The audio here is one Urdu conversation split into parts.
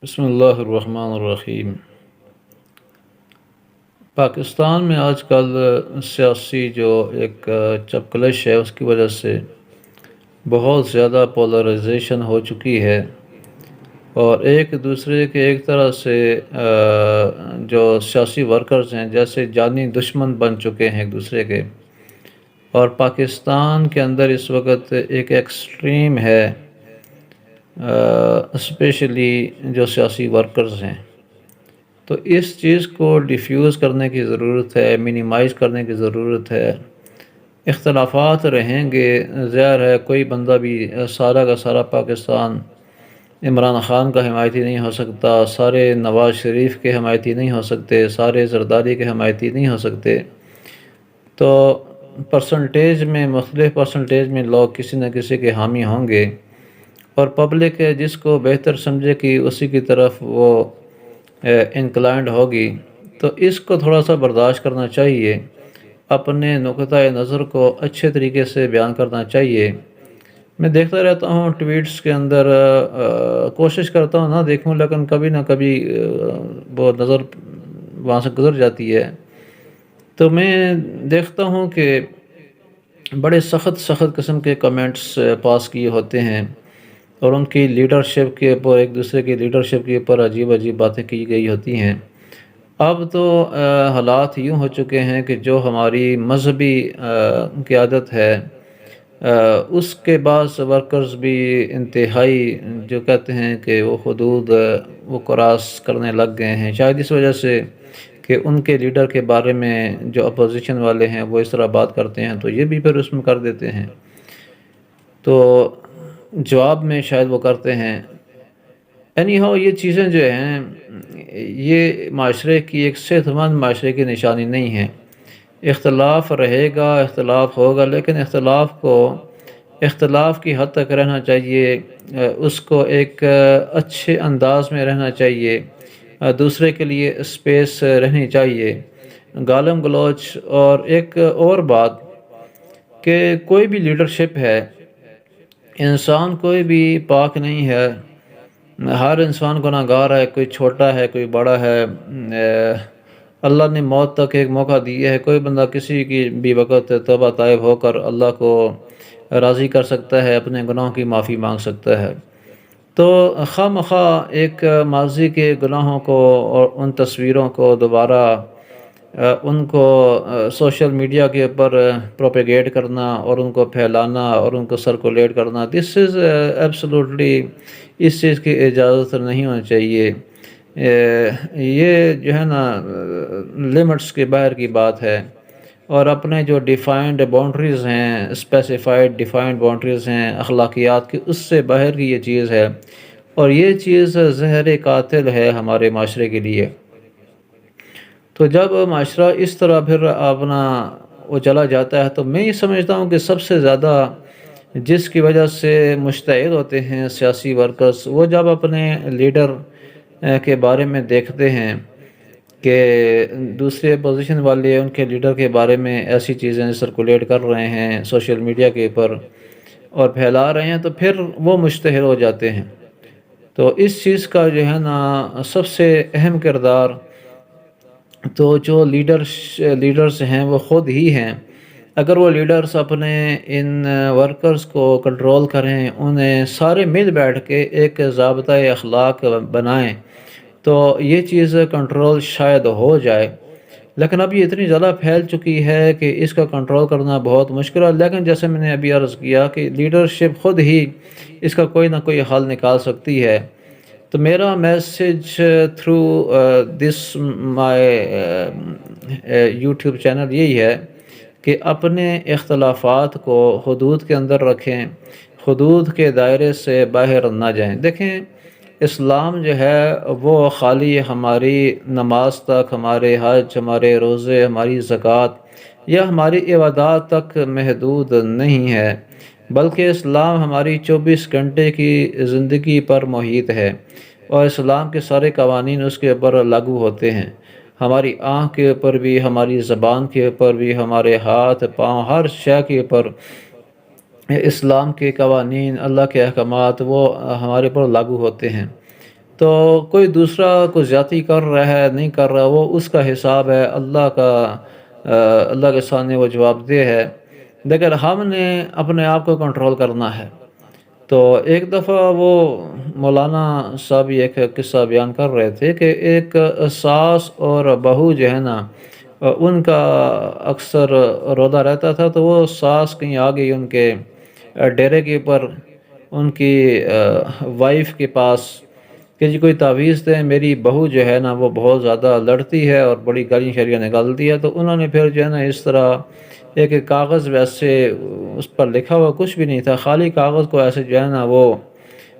بسم اللہ الرحمن الرحیم۔ پاکستان میں آج کل سیاسی جو ایک چپکلش ہے، اس کی وجہ سے بہت زیادہ پولرائزیشن ہو چکی ہے، اور ایک دوسرے کے ایک طرح سے جو سیاسی ورکرز ہیں جیسے جانی دشمن بن چکے ہیں ایک دوسرے کے۔ اور پاکستان کے اندر اس وقت ایک ایکسٹریم ہے، اسپیشلی جو سیاسی ورکرز ہیں۔ تو اس چیز کو ڈیفیوز کرنے کی ضرورت ہے، منیمائز کرنے کی ضرورت ہے۔ اختلافات رہیں گے، ظاہر ہے کوئی بندہ بھی سارا کا سارا پاکستان عمران خان کا حمایتی نہیں ہو سکتا، سارے نواز شریف کے حمایتی نہیں ہو سکتے، سارے زرداری کے حمایتی نہیں ہو سکتے۔ تو پرسنٹیج میں، مختلف پرسنٹیج میں لوگ کسی نہ کسی کے حامی ہوں گے، اور پبلک جس کو بہتر سمجھے کہ اسی کی طرف وہ انکلائنڈ ہوگی۔ تو اس کو تھوڑا سا برداشت کرنا چاہیے، اپنے نقطہ نظر کو اچھے طریقے سے بیان کرنا چاہیے۔ میں دیکھتا رہتا ہوں ٹویٹس کے اندر، کوشش کرتا ہوں نہ دیکھوں، لیکن کبھی نہ کبھی وہ نظر وہاں سے گزر جاتی ہے، تو میں دیکھتا ہوں کہ بڑے سخت قسم کے کمنٹس پاس کیے ہوتے ہیں، اور ان کی لیڈرشپ کے اوپر، ایک دوسرے کی لیڈرشپ کے اوپر عجیب باتیں کی گئی ہوتی ہیں۔ اب تو حالات یوں ہو چکے ہیں کہ جو ہماری مذہبی قیادت ہے، اس کے بعض ورکرز بھی انتہائی جو کہتے ہیں کہ وہ حدود وہ کراس کرنے لگ گئے ہیں، شاید اس وجہ سے کہ ان کے لیڈر کے بارے میں جو اپوزیشن والے ہیں وہ اس طرح بات کرتے ہیں، تو یہ بھی پھر اس میں کر دیتے ہیں، تو جواب میں شاید وہ کرتے ہیں۔ اینی ہاؤ، یہ چیزیں جو ہیں یہ معاشرے کی، ایک صحت مند معاشرے کی نشانی نہیں ہے۔ اختلاف رہے گا، اختلاف ہوگا، لیکن اختلاف کی حد تک رہنا چاہیے، اس کو ایک اچھے انداز میں رہنا چاہیے، دوسرے کے لیے اسپیس رہنی چاہیے۔ گالم گلوچ، اور ایک اور بات کہ کوئی بھی لیڈرشپ ہے، انسان کوئی بھی پاک نہیں ہے، ہر انسان گناہ گار ہے، کوئی چھوٹا ہے کوئی بڑا ہے۔ اللہ نے موت تک ایک موقع دیا ہے، کوئی بندہ کسی کی بھی وقت توبہ طائب ہو کر اللہ کو راضی کر سکتا ہے، اپنے گناہوں کی معافی مانگ سکتا ہے۔ تو خواہ مخواہ ایک ماضی کے گناہوں کو اور ان تصویروں کو دوبارہ ان کو سوشل میڈیا کے اوپر پروپیگیٹ کرنا اور ان کو پھیلانا اور ان کو سرکولیٹ کرنا، دس از ایبسولوٹلی، اس چیز کی اجازت نہیں ہونی چاہیے۔ یہ جو ہے نا لمٹس کے باہر کی بات ہے، اور اپنے جو ڈیفائنڈ باؤنڈریز ہیں، اسپیسیفائڈ ڈیفائنڈ باؤنڈریز ہیں اخلاقیات کی، اس سے باہر کی یہ چیز ہے، اور یہ چیز زہر قاتل ہے ہمارے معاشرے کے لیے۔ تو جب معاشرہ اس طرح پھر اپنا وہ چلا جاتا ہے، تو میں یہ سمجھتا ہوں کہ سب سے زیادہ جس کی وجہ سے مشتعل ہوتے ہیں سیاسی ورکرز، وہ جب اپنے لیڈر کے بارے میں دیکھتے ہیں کہ دوسرے اپوزیشن والے ان کے لیڈر کے بارے میں ایسی چیزیں سرکولیٹ کر رہے ہیں سوشل میڈیا کے اوپر اور پھیلا رہے ہیں، تو پھر وہ مشتعل ہو جاتے ہیں۔ تو اس چیز کا جو ہے نا سب سے اہم کردار تو جو لیڈرز ہیں وہ خود ہی ہیں۔ اگر وہ لیڈرز اپنے ان ورکرز کو کنٹرول کریں، انہیں سارے مل بیٹھ کے ایک ضابطۂ اخلاق بنائیں، تو یہ چیز کنٹرول شاید ہو جائے۔ لیکن اب یہ اتنی زیادہ پھیل چکی ہے کہ اس کا کنٹرول کرنا بہت مشکل ہے، لیکن جیسے میں نے ابھی عرض کیا کہ لیڈرشپ خود ہی اس کا کوئی نہ کوئی حل نکال سکتی ہے۔ تو میرا message through this my YouTube channel یہی ہے کہ اپنے اختلافات کو حدود کے اندر رکھیں، حدود کے دائرے سے باہر نہ جائیں۔ دیکھیں، اسلام جو ہے وہ خالی ہماری نماز تک، ہمارے حج، ہمارے روزے، ہماری زکوٰۃ یا ہماری عبادات تک محدود نہیں ہے، بلکہ اسلام ہماری 24 گھنٹے کی زندگی پر محیط ہے، اور اسلام کے سارے قوانین اس کے اوپر لاگو ہوتے ہیں۔ ہماری آنکھ کے اوپر بھی، ہماری زبان کے اوپر بھی، ہمارے ہاتھ پاؤں، ہر شے کے اوپر اسلام کے قوانین، اللہ کے احکامات وہ ہمارے اوپر لاگو ہوتے ہیں۔ تو کوئی دوسرا کوئی زیادتی کر رہا ہے نہیں کر رہا، وہ اس کا حساب ہے، اللہ کے سامنے وہ جواب دہ ہے، لیکن ہم نے اپنے آپ کو کنٹرول کرنا ہے۔ تو ایک دفعہ وہ مولانا صاحب ایک قصہ بیان کر رہے تھے کہ ایک ساس اور بہو جو ہے نا، ان کا اکثر رونا رہتا تھا، تو وہ ساس کہیں آ گئی ان کے ڈیرے کے اوپر، ان کی وائف کے پاس، کہ جی کوئی تعویذ دیں، میری بہو جو ہے نا وہ بہت زیادہ لڑتی ہے اور بڑی گالیاں شالیاں نکالتی ہے۔ تو انہوں نے پھر جو ہے نا اس طرح ایک کاغذ ویسے اس پر لکھا ہوا کچھ بھی نہیں تھا، خالی کاغذ کو ایسے جو ہے نا وہ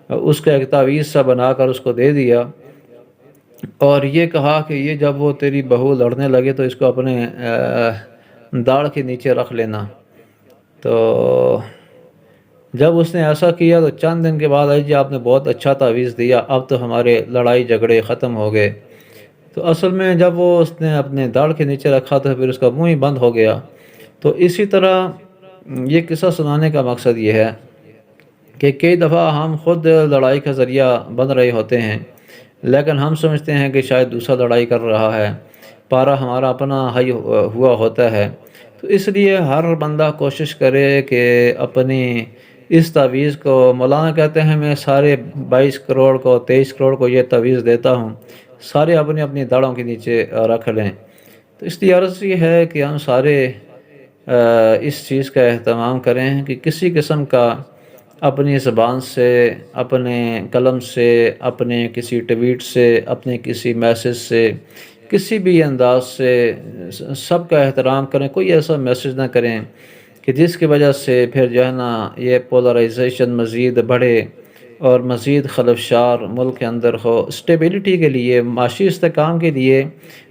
اس کا ایک تعویذ سا بنا کر اس کو دے دیا، اور یہ کہا کہ یہ جب وہ تیری بہو لڑنے لگے تو اس کو اپنے داڑھ کے نیچے رکھ لینا۔ تو جب اس نے ایسا کیا تو چند دن کے بعد جی آپ نے بہت اچھا تعویذ دیا، اب تو ہمارے لڑائی جھگڑے ختم ہو گئے۔ تو اصل میں جب وہ اس نے اپنے داڑھ کے نیچے رکھا تو پھر اس کا منہ ہی بند ہو گیا۔ تو اسی طرح یہ قصہ سنانے کا مقصد یہ ہے کہ کئی دفعہ ہم خود لڑائی کا ذریعہ بن رہے ہوتے ہیں، لیکن ہم سمجھتے ہیں کہ شاید دوسرا لڑائی کر رہا ہے، پارا ہمارا اپنا حی ہوا ہوتا ہے۔ تو اس لیے ہر بندہ کوشش کرے کہ اپنی اس تعویذ کو، مولانا کہتے ہیں میں سارے 22 کروڑ کو 23 کروڑ کو یہ تعویذ دیتا ہوں، سارے اپنی اپنی داڑھوں کے نیچے رکھ لیں۔ تو اس لیے عرض یہ ہے کہ ہم سارے اس چیز کا اہتمام کریں کہ کسی قسم کا اپنی زبان سے، اپنے قلم سے، اپنے کسی ٹویٹ سے، اپنے کسی میسج سے، کسی بھی انداز سے سب کا احترام کریں۔ کوئی ایسا میسج نہ کریں کہ جس کی وجہ سے پھر جو ہے نا یہ پولرائزیشن مزید بڑھے اور مزید خلفشار ملک کے اندر ہو۔ اسٹیبلٹی کے لیے، معاشی استحکام کے لیے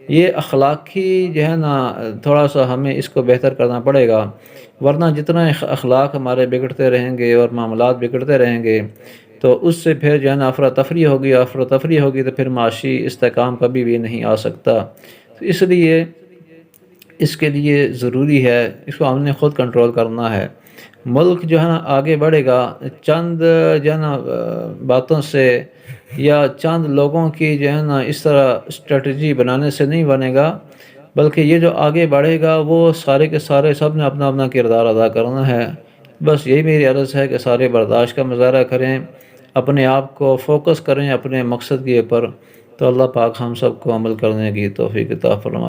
یہ اخلاقی جو ہے نا تھوڑا سا ہمیں اس کو بہتر کرنا پڑے گا، ورنہ جتنا اخلاق ہمارے بگڑتے رہیں گے اور معاملات بگڑتے رہیں گے تو اس سے پھر جو ہے نا افراتفری ہوگی تو پھر معاشی استحکام کبھی بھی نہیں آ سکتا۔ تو اس لیے اس کے لیے ضروری ہے، اس کو ہم نے خود کنٹرول کرنا ہے۔ ملک جو ہے نا آگے بڑھے گا چند جو ہے نا باتوں سے یا چند لوگوں کی جو ہے نا اس طرح اسٹریٹجی بنانے سے نہیں بنے گا، بلکہ یہ جو آگے بڑھے گا وہ سارے کے سارے سب نے اپنا اپنا کردار ادا کرنا ہے۔ بس یہی میری عرض ہے کہ سارے برداشت کا مظاہرہ کریں، اپنے آپ کو فوکس کریں اپنے مقصد کے اوپر، تو اللہ پاک ہم سب کو عمل کرنے کی توفیق عطا فرمائے۔